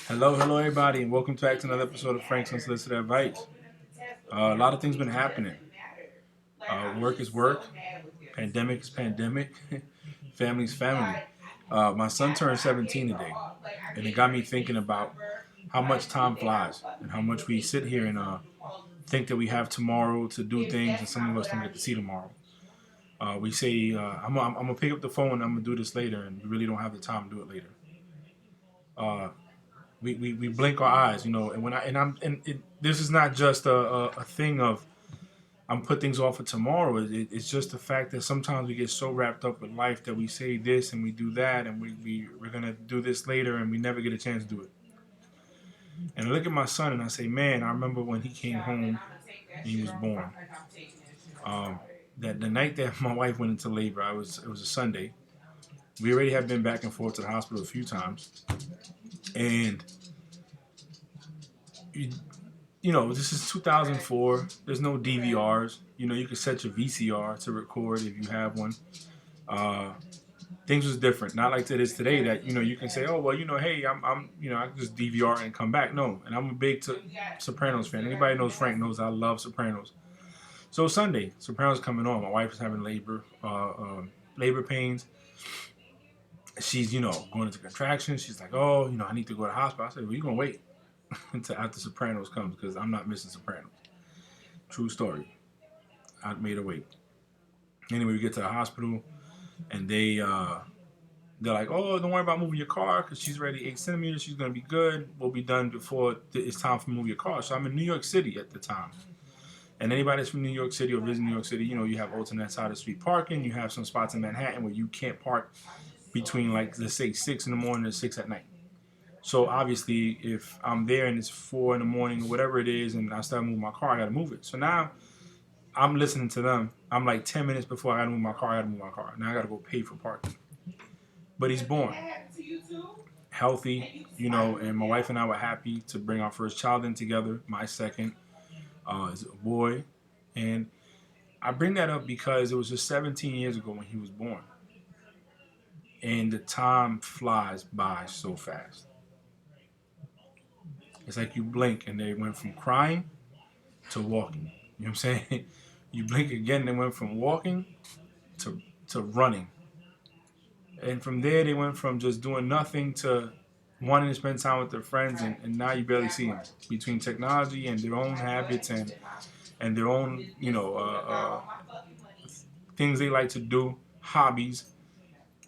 Hello, everybody, and welcome back to another episode of Frank's Unsolicited Advice. A lot of things been happening. Work is work, pandemic is pandemic, family is family. My son turned 17 today, and it got me thinking about how much time flies and how much we sit here and think that we have tomorrow to do things, and some of us don't get to see tomorrow. We say, I'm gonna pick up the phone and I'm gonna do this later, and we really don't have the time to do it later. Uh, we blink our eyes, and when I and I'm and this is not just a thing of I'm put things off for tomorrow. It's just the fact that sometimes we get so wrapped up with life that we say this and we do that, and we're gonna do this later, and we never get a chance to do it. And I look at my son and I say, man, I remember when he came home and he was born. Um, that the night that my wife went into labor, it was a Sunday. We already had been back and forth to the hospital a few times, and this is 2004. There's no DVRs. You can set your VCR to record if you have one. Uh, Things was different. Not like it is today that, you can say, oh, well, hey, I can just DVR and come back. No. And I'm a big Sopranos fan. Anybody knows Frank knows I love Sopranos. So Sunday, Sopranos coming on. My wife is having labor pains. She's, going into contractions. She's like, oh, I need to go to the hospital. I said, well, you're going to wait until after Sopranos comes because I'm not missing Sopranos. True story. I made her wait. Anyway, we get to the hospital, and they're like, oh, don't worry about moving your car because she's already 8 centimeters. She's going to be good. We'll be done before it's time for move your car. So I'm in New York City at the time. And anybody that's from New York City or visiting New York City, you have alternate side of street parking. You have some spots in Manhattan where you can't park between, like, let's say 6 in the morning or 6 at night. So obviously, if I'm there and it's 4 in the morning or whatever it is, and I start moving my car, I got to move it. So now I'm listening to them. I'm like 10 minutes before I got to move my car. I got to move my car. Now I got to go pay for parking. But he's born healthy, and my wife and I were happy to bring our first child in together. My second is a boy. And I bring that up because it was just 17 years ago when he was born. And the time flies by so fast. It's like you blink and they went from crying to walking. You know what I'm saying? You blink again, they went from walking to running. And from there, they went from just doing nothing to wanting to spend time with their friends, and now you barely see them. Between technology and their own habits and their own, things they like to do, hobbies,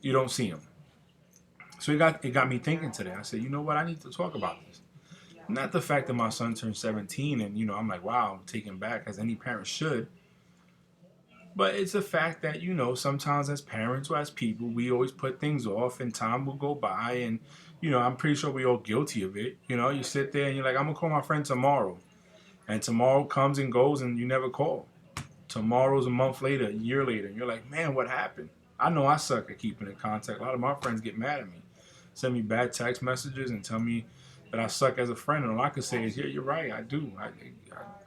you don't see them. So it got me thinking today. I said, you know what? I need to talk about this. Not the fact that my son turned 17 and, I'm like, wow, I'm taken back, as any parent should. But it's a fact that, sometimes as parents or as people, we always put things off and time will go by. And, I'm pretty sure we're all guilty of it. You sit there and you're like, I'm going to call my friend tomorrow. And tomorrow comes and goes and you never call. Tomorrow's a month later, a year later. And you're like, man, what happened? I know I suck at keeping in contact. A lot of my friends get mad at me, send me bad text messages and tell me that I suck as a friend. And all I can say is, yeah, you're right. I do.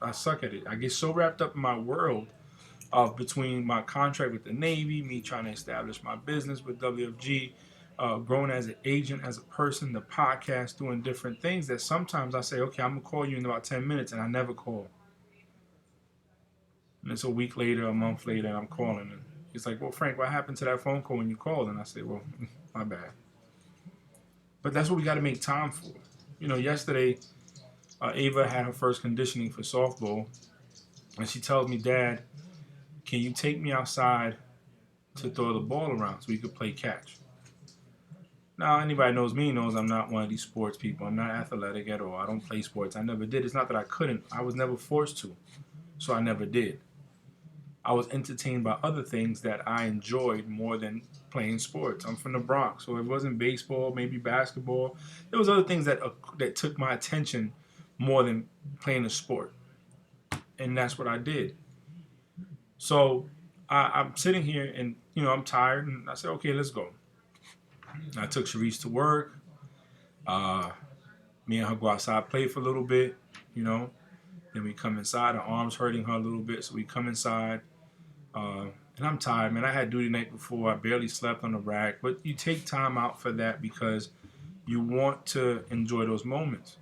I suck at it. I get so wrapped up in my world between my contract with the Navy, me trying to establish my business with WFG, growing as an agent, as a person, the podcast, doing different things, that sometimes I say, okay, I'm going to call you in about 10 minutes, and I never call. And it's a week later, a month later, and I'm calling. And he's like, well, Frank, what happened to that phone call when you called? And I say, well, my bad. But that's what we got to make time for. Yesterday, Ava had her first conditioning for softball, and she tells me, Dad, can you take me outside to throw the ball around so we could play catch? Now, anybody knows me knows I'm not one of these sports people. I'm not athletic at all. I don't play sports. I never did. It's not that I couldn't. I was never forced to, so I never did. I was entertained by other things that I enjoyed more than playing sports. I'm from the Bronx, so it wasn't baseball, maybe basketball. There was other things that took my attention more than playing a sport, and that's what I did. So I'm sitting here and, I'm tired. And I said, okay, let's go. I took Sharice to work. Me and her go outside, play for a little bit, Then we come inside. Her arm's hurting her a little bit. So we come inside. And I'm tired, man. I had duty night before. I barely slept on the rack. But you take time out for that because You want to enjoy those moments.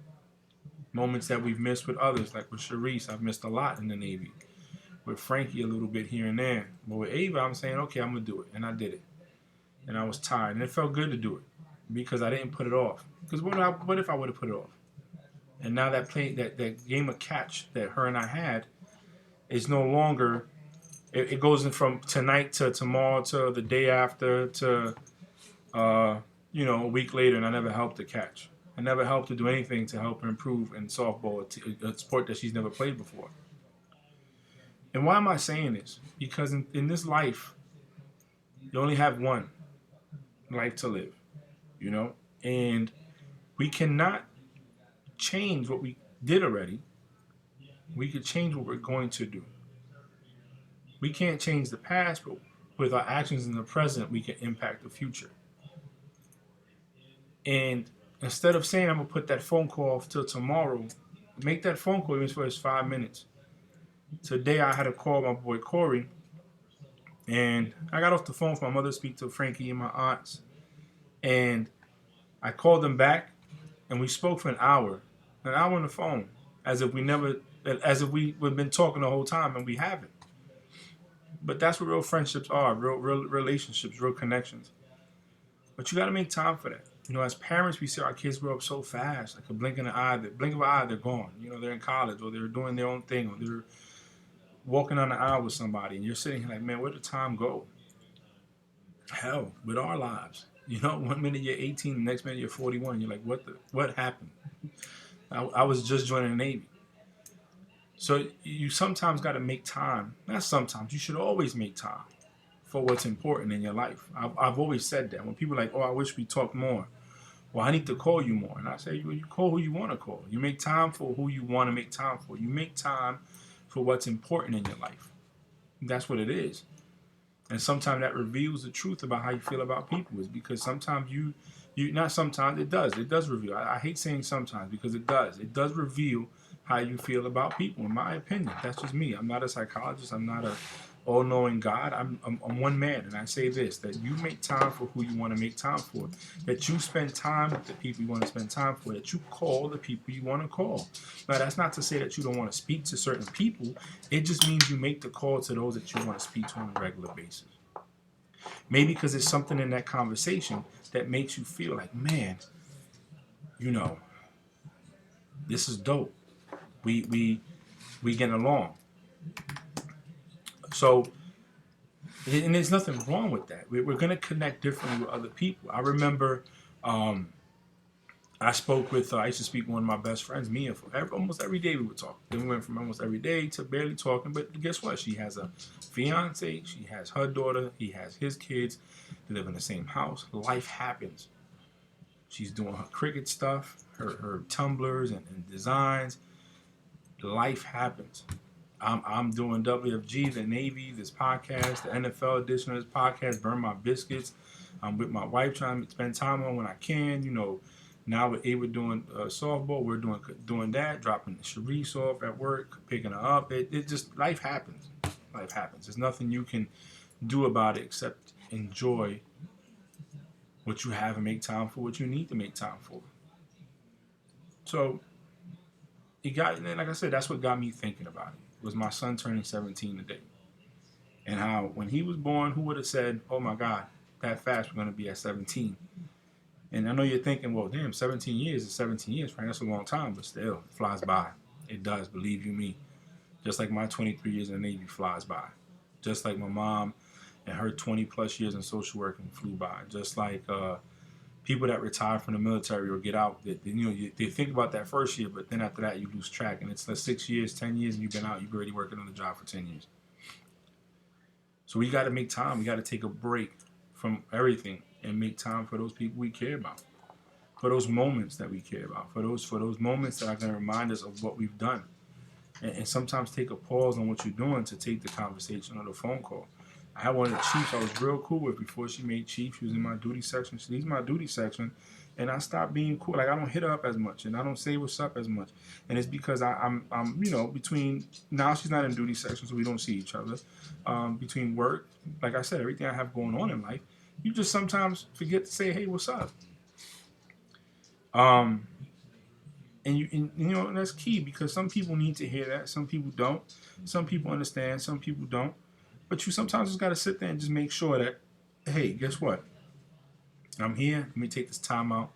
Moments that we've missed with others, like with Sharice, I've missed a lot in the Navy. With Frankie, a little bit here and there. But with Ava, I'm saying, okay, I'm going to do it. And I did it. And I was tired. And it felt good to do it because I didn't put it off. Because what if I would have put it off? And now that game of catch that her and I had is no longer, it goes in from tonight to tomorrow to the day after to, a week later, and I never helped her catch. I never helped her do anything to help her improve in softball, a sport that she's never played before. And why am I saying this? Because in this life, you only have one life to live, and we cannot change what we did already. We could change what we're going to do. We can't change the past, but with our actions in the present, we can impact the future. And instead of saying I'm going to put that phone call off till tomorrow, make that phone call even for 5 minutes. Today I had to call my boy Corey, and I got off the phone for my mother to speak to Frankie and my aunts. And I called them back, and we spoke for an hour on the phone, as if we've been talking the whole time, and we haven't. But that's what real friendships are, real relationships, real connections. But you got to make time for that. As parents, we see our kids grow up so fast, like a blink of an eye. They're gone. They're in college, or they're doing their own thing, or they're walking on the aisle with somebody, and you're sitting here like, man, where did time go? Hell, with our lives. 1 minute you're 18, the next minute you're 41. You're like, what happened? I was just joining the Navy. So you sometimes got to make time. Not sometimes. You should always make time for what's important in your life. I've always said that. When people are like, oh, I wish we talked more. Well, I need to call you more. And I say, you call who you want to call. You make time for who you want to make time for. You make time for what's important in your life. That's what it is. And sometimes that reveals the truth about how you feel about people. Is because sometimes not sometimes, it does reveal. I hate saying sometimes because it does. It does reveal how you feel about people, in my opinion. That's just me. I'm not a psychologist. I'm not a all-knowing God. I'm one man, and I say this, that you make time for who you want to make time for, that you spend time with the people you want to spend time for, that you call the people you want to call. Now, that's not to say that you don't want to speak to certain people. It just means you make the call to those that you want to speak to on a regular basis. Maybe because there's something in that conversation that makes you feel like, man, this is dope. We getting along. So, and there's nothing wrong with that. We're going to connect differently with other people. I remember I spoke with, I used to speak with one of my best friends, Mia, almost every day we would talk. Then we went from almost every day to barely talking. But guess what? She has a fiance. She has her daughter. He has his kids. They live in the same house. Life happens. She's doing her cricket stuff, her tumblers and designs. Life happens. I'm doing WFG, the Navy, this podcast, the NFL edition of this podcast, Burn My Biscuits. I'm with my wife trying to spend time on when I can. Now with Ava doing softball, we're doing that, dropping Sharice off at work, picking her up. It just, life happens. Life happens. There's nothing you can do about it except enjoy what you have and make time for what you need to make time for. So, like I said, that's what got me thinking about it. Was my son turning 17 today. And how, when he was born, who would have said, oh my God, that fast we're going to be at 17? And I know you're thinking, well, damn, 17 years is 17 years, right? That's a long time, but still, it flies by. It does, believe you me. Just like my 23 years in the Navy flies by. Just like my mom and her 20 plus years in social working flew by. Just like people that retire from the military or get out, they think about that first year, but then after that you lose track. And it's like 6 years, 10 years, and you've been out, you've already working on the job for 10 years. So we got to make time. We got to take a break from everything and make time for those people we care about, for those moments that we care about, for those moments that are going to remind us of what we've done. And sometimes take a pause on what you're doing to take the conversation or the phone call. I had one of the chiefs I was real cool with before she made chief. She was in my duty section. She leaves my duty section, and I stopped being cool. Like, I don't hit her up as much, and I don't say what's up as much. And it's because I'm between, now she's not in duty section, so we don't see each other. Between work, like I said, everything I have going on in life, you just sometimes forget to say, hey, what's up? Um, and you know, and that's key because some people need to hear that. Some people don't. Some people understand. Some people don't. But you sometimes just got to sit there and just make sure that, hey, guess what? I'm here. Let me take this time out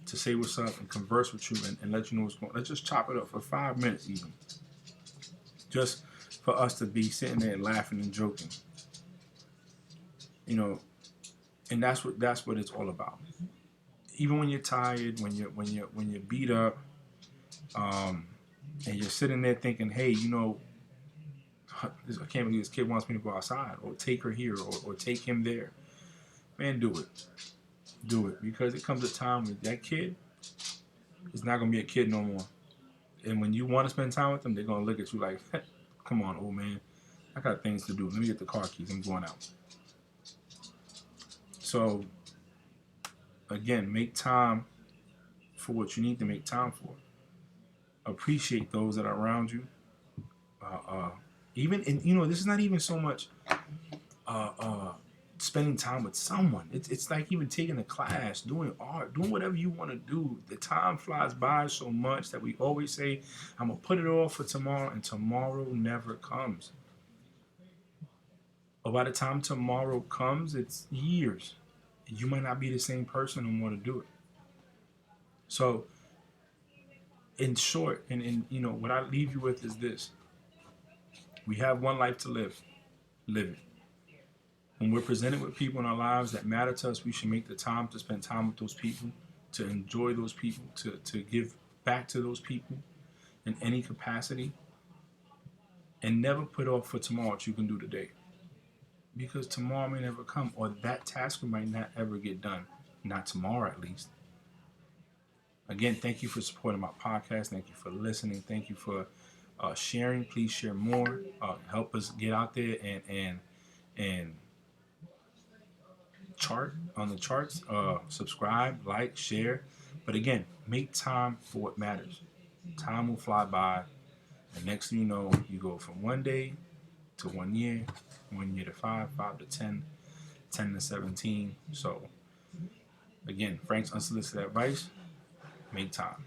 to say what's up and converse with you and let you know what's going on. Let's just chop it up for 5 minutes even. Just for us to be sitting there laughing and joking. You know, and that's what it's all about. Even when you're tired, when you're beat up, and you're sitting there thinking, hey, you know, I can't believe this kid wants me to go outside, or take her here, or take him there. Man, do it. Do it. Because it comes a time when that kid is not going to be a kid no more. And when you want to spend time with them, they're going to look at you like, hey, come on, old man. I got things to do. Let me get the car keys. I'm going out. So, again, make time for what you need to make time for. Appreciate those that are around you. Uh, uh, Even, and you know, this is not even so much uh, uh, spending time with someone. It's like even taking a class, doing art, doing whatever you want to do. The time flies by so much that we always say, I'm going to put it off for tomorrow, and tomorrow never comes. But by the time tomorrow comes, it's years. You might not be the same person who want to do it. So, in short, and you know, what I leave you with is this: we have one life to live. Live it. When we're presented with people in our lives that matter to us, we should make the time to spend time with those people, to enjoy those people, to give back to those people in any capacity, and never put off for tomorrow what you can do today. Because tomorrow may never come, or that task might not ever get done. Not tomorrow, at least. Again, thank you for supporting my podcast. Thank you for listening. Thank you for sharing. Please share more. Help us get out there and chart on the charts. Subscribe, like, share. But again, make time for what matters. Time will fly by, and next thing you know, you go from 1 day to 1 year, 1 year to 5, 5 to 10, 10 to 17. So again, Frank's unsolicited advice: make time.